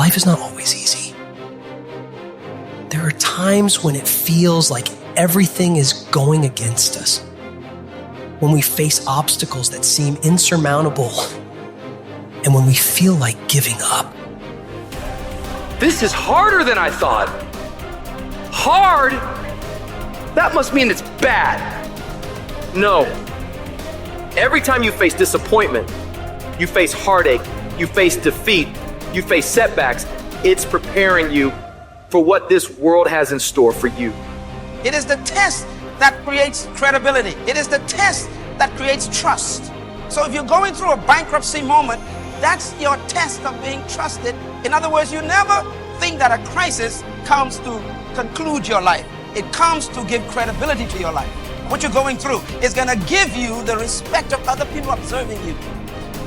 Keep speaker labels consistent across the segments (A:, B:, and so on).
A: life is not always easy. There are times when it feels like everything is going against us, when we face obstacles that seem insurmountable, and when we feel like giving up.
B: This is harder than I thought. Hard? That must mean it's bad. No. Every time you face disappointment, you face heartache, you face defeat, you face setbacks, it's preparing you for what this world has in store for you.
C: It is the test that creates credibility. It is the test that creates trust. So if you're going through a bankruptcy moment, that's your test of being trusted. In other words, you never think that a crisis comes to conclude your life. It comes to give credibility to your life. What you're going through is going to give you the respect of other people observing you.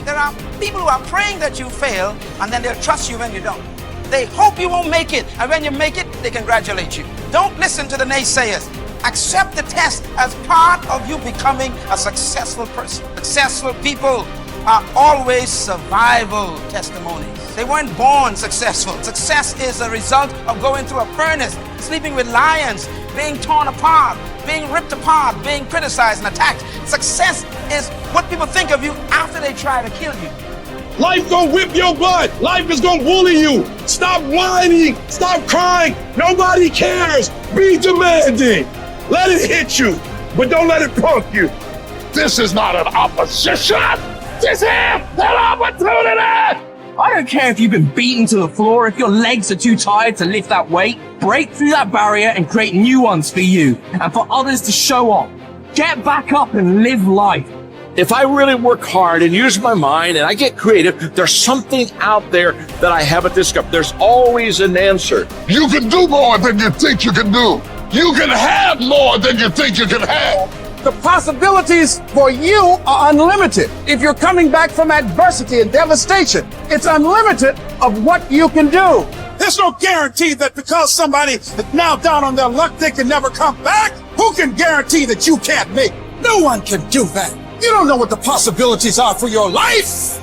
C: There are people who are praying that you fail, and then they'll trust you when you don't. They hope you won't make it, and when you make it, they congratulate you. Don't listen to the naysayers. Accept the test as part of you becoming a successful person. Successful people are always survival testimonies. They weren't born successful. Success is a result of going through a furnace, sleeping with lions, being torn apart, being ripped apart, being criticized and attacked. Success is what people think of you after they try to kill you.
D: Life gonna whip your butt. Life is gonna bully you. Stop whining. Stop crying. Nobody cares. Be demanding. Let it hit you, but don't let it punk you. This is not an opposition. This is an opportunity.
E: I don't care if you've been beaten to the floor, if your legs are too tired to lift that weight. Break through that barrier and create new ones for you and for others to show off. Get back up and live life.
F: If I really work hard and use my mind and I get creative, there's something out there that I haven't discovered. There's always an answer.
D: You can do more than you think you can do. You can have more than you think you can have.
G: The possibilities for you are unlimited. If you're coming back from adversity and devastation, it's unlimited of what you can do. There's no guarantee that because somebody is now down on their luck, they can never come back. Who can guarantee that you can't make? No one can do that. You don't know what the possibilities are for your life.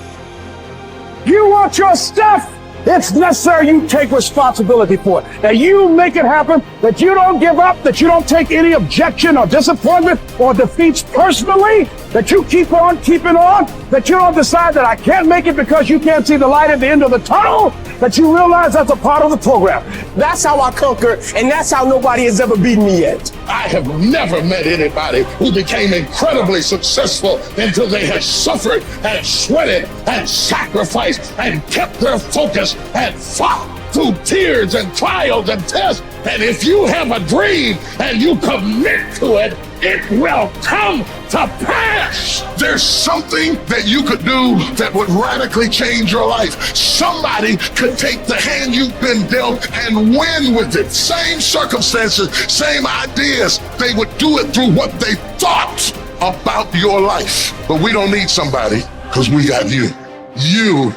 G: You want your stuff? It's necessary you take responsibility for it. That you make it happen, that you don't give up, that you don't take any objection or disappointment or defeats personally, that you keep on keeping on, that you don't decide that I can't make it because you can't see the light at the end of the tunnel, that you realize that's a part of the program. That's how I conquer, and that's how nobody has ever beaten me yet.
D: I have never met anybody who became incredibly successful until they had suffered and sweated and sacrificed and kept their focus and fought through tears and trials and tests. And if you have a dream and you commit to it, it will come to pass. There's something that you could do that would radically change your life. Somebody could take the hand you've been dealt and win with it. Same circumstances, same ideas. They would do it through what they thought about your life. But we don't need somebody because we got you. You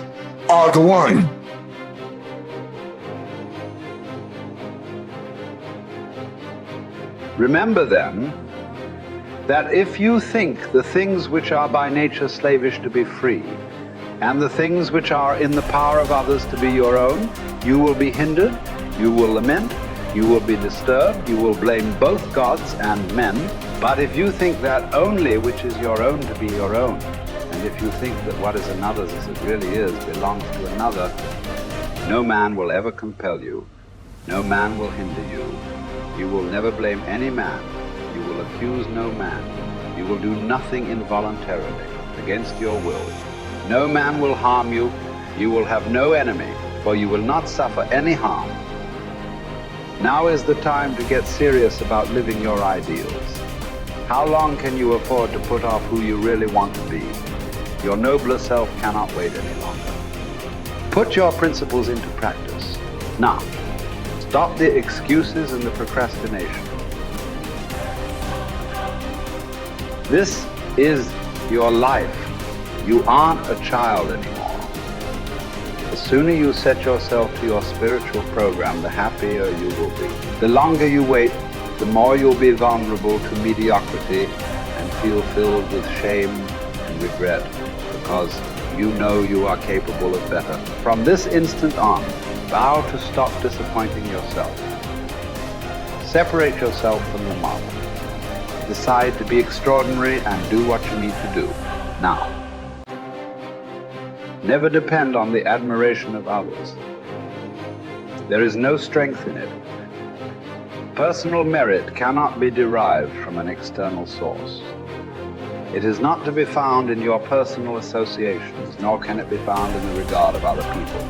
D: are the one.
H: Remember then, that if you think the things which are by nature slavish to be free, and the things which are in the power of others to be your own, you will be hindered, you will lament, you will be disturbed, you will blame both gods and men. But if you think that only which is your own to be your own, and if you think that what is another's as it really is belongs to another, no man will ever compel you, no man will hinder you. You will never blame any man. You will accuse no man. You will do nothing involuntarily against your will. No man will harm you. You will have no enemy, for you will not suffer any harm. Now is the time to get serious about living your ideals. How long can you afford to put off who you really want to be? Your nobler self cannot wait any longer. Put your principles into practice. Now, stop the excuses and the procrastination. This is your life. You aren't a child anymore. The sooner you set yourself to your spiritual program, the happier you will be. The longer you wait, the more you'll be vulnerable to mediocrity and feel filled with shame and regret, because you know you are capable of better. From this instant on, vow to stop disappointing yourself. Separate yourself from the mob. Decide to be extraordinary and do what you need to do. Now. Never depend on the admiration of others. There is no strength in it. Personal merit cannot be derived from an external source. It is not to be found in your personal associations, nor can it be found in the regard of other people.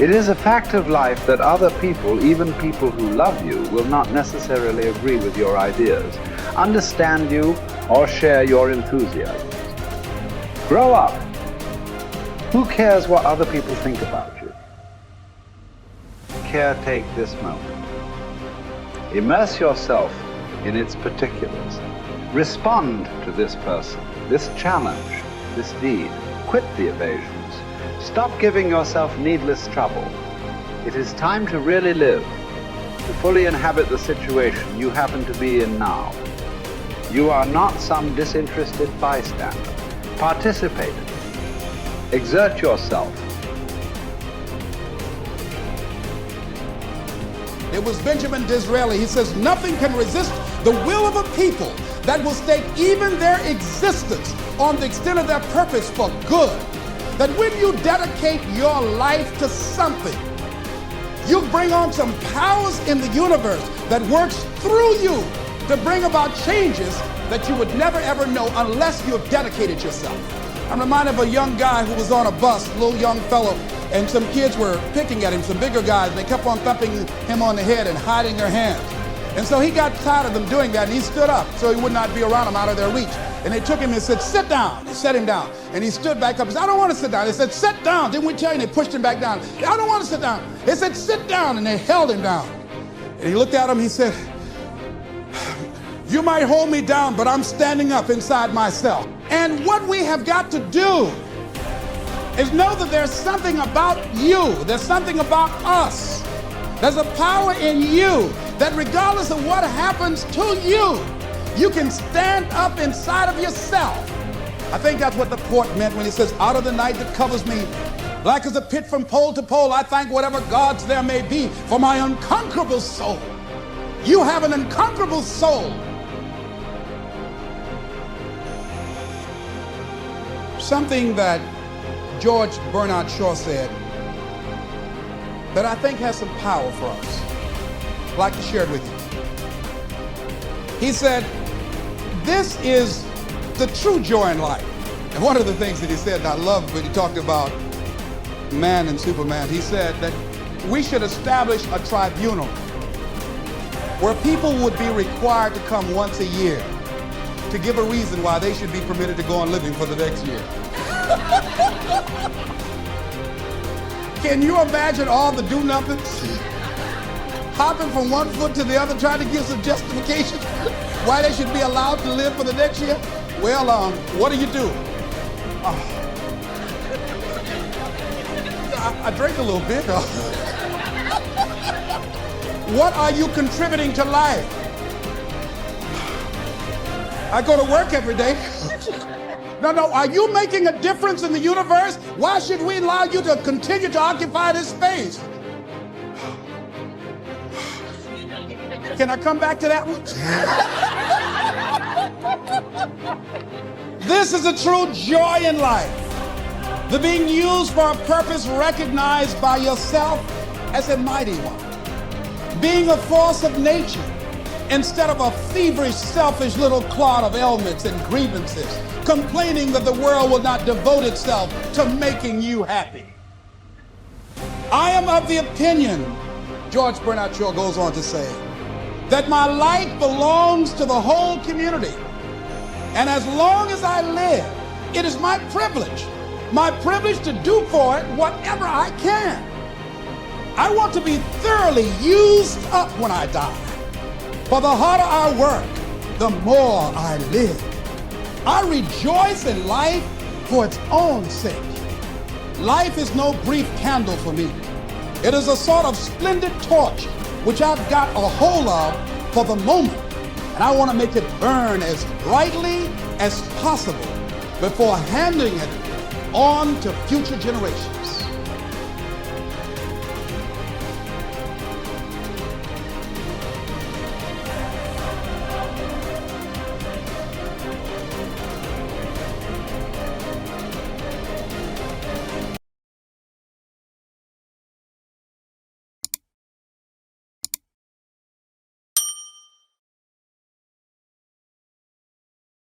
H: It is a fact of life that other people, even people who love you, will not necessarily agree with your ideas, understand you, or share your enthusiasms. Grow up. Who cares what other people think about you? Caretake this moment. Immerse yourself in its particulars. Respond to this person, this challenge, this deed. Quit the evasions. Stop giving yourself needless trouble. It is time to really live, to fully inhabit the situation you happen to be in now. You are not some disinterested bystander. Participate. Exert yourself.
G: It was Benjamin Disraeli. He says, nothing can resist the will of a people that will stake even their existence on the extent of their purpose for good. That when you dedicate your life to something, you bring on some powers in the universe that works through you to bring about changes that you would never ever know unless you have dedicated yourself. I'm reminded of a young guy who was on a bus, a little young fellow, and some kids were picking at him, some bigger guys, and they kept on thumping him on the head and hiding their hands. And so he got tired of them doing that, and he stood up so he would not be around them, out of their reach. And they took him and said, sit down. They set him down. And he stood back up and said, I don't want to sit down. They said, sit down. Didn't we tell you? And they pushed him back down. I don't want to sit down. They said, sit down. And they held him down. And he looked at him, he said, you might hold me down, but I'm standing up inside myself. And what we have got to do is know that there's something about you, there's something about us, there's a power in you that regardless of what happens to you, you can stand up inside of yourself. I think that's what the poet meant when he says, out of the night that covers me, black as a pit from pole to pole, I thank whatever gods there may be for my unconquerable soul. You have an unconquerable soul. Something that George Bernard Shaw said that I think has some power for us. I'd like to share it with you. He said, this is the true joy in life. And one of the things that he said, and I love when he talked about man and Superman, he said that we should establish a tribunal where people would be required to come once a year to give a reason why they should be permitted to go on living for the next year. Can you imagine all the do-nothings hopping from one foot to the other trying to give some justification why they should be allowed to live for the next year? Well, what do you do? I drank a little bit. What are you contributing to life? I go to work every day. No, are you making a difference in the universe? Why should we allow you to continue to occupy this space? Can I come back to that one? This is a true joy in life. The being used for a purpose recognized by yourself as a mighty one. Being a force of nature instead of a feverish, selfish little clod of ailments and grievances, complaining that the world will not devote itself to making you happy. I am of the opinion, George Bernard Shaw goes on to say, that my life belongs to the whole community. And as long as I live, it is my privilege to do for it whatever I can. I want to be thoroughly used up when I die. For the harder I work, the more I live. I rejoice in life for its own sake. Life is no brief candle for me. It is a sort of splendid torch which I've got a hold of for the moment. And I want to make it burn as brightly as possible before handing it on to future generations.